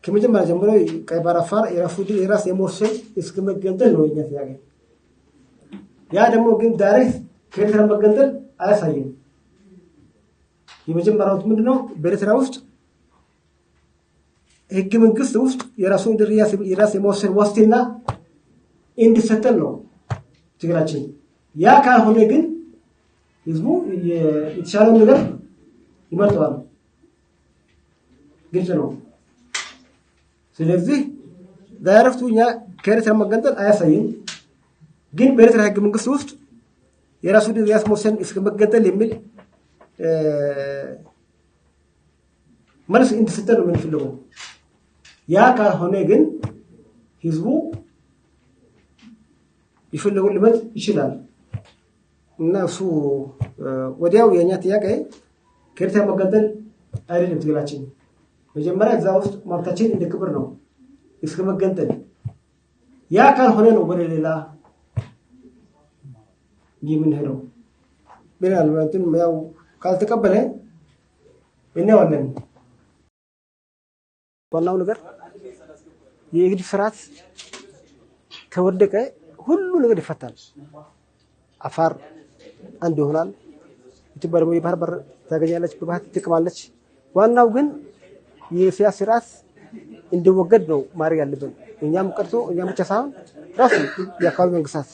ከመጀመሪያ ጀምሮ ቀይ ባህር አፋር የራስ የመወሰን እስከ መገንጠል ነው የኛ ጥያቄ። ያ ደግሞ ግን ዳይሬክት ከኤርትራ መገንጠል አያሳይም። የመጀመሪያው ምንድነው በኤርትራ ውስጥ ህገ መንግስት ውስጥ የራሱን የራስ የመወሰን ዋስትና እንዲሰጠን ነው ትግራችን። ያ ካልሆነ ግን ህዝቡ የተሻለው ነገር ይመርጣል። ግልጽ ነው። ስለዚህ ዳይሬክቱ እኛ ከኤርትራ መገንጠል አያሳይም። ግን በኤርትራ ህገ መንግስት ውስጥ የራሱን የራስ መወሰን እስከ መገንጠል የሚል መልስ እንዲሰጠን ነው የምንፈልገው። ያ ካልሆነ ግን ህዝቡ ይፈልገውን ሊመጥ ይችላል እና እሱ ወዲያው የኛ ጥያቄ ከኤርትራ መገንጠል አይደለም ትግላችን። መጀመሪያ እዛ ውስጥ መብታችን እንደ ክብር ነው እስከ መገንጠል። ያ ካልሆነ ነው ወደ ሌላ የምንሄደው። ምናልባትም ያው ካልተቀበለ እናየዋለን። ዋናው ነገር የእግድ ስርዓት ከወደቀ ሁሉ ነገር ይፈታል። አፋር አንድ ይሆናል። ኢትዮጵያ ደግሞ የባህር በር ታገኛለች፣ በባህር ትጠቅማለች። ዋናው ግን የሲያሳ ስርዓት እንዲወገድ ነው ማድረግ ያለብን። እኛም ቀርቶ እኛም ብቻ ሳይሆን ራሱ የአካባቢ መንግስታት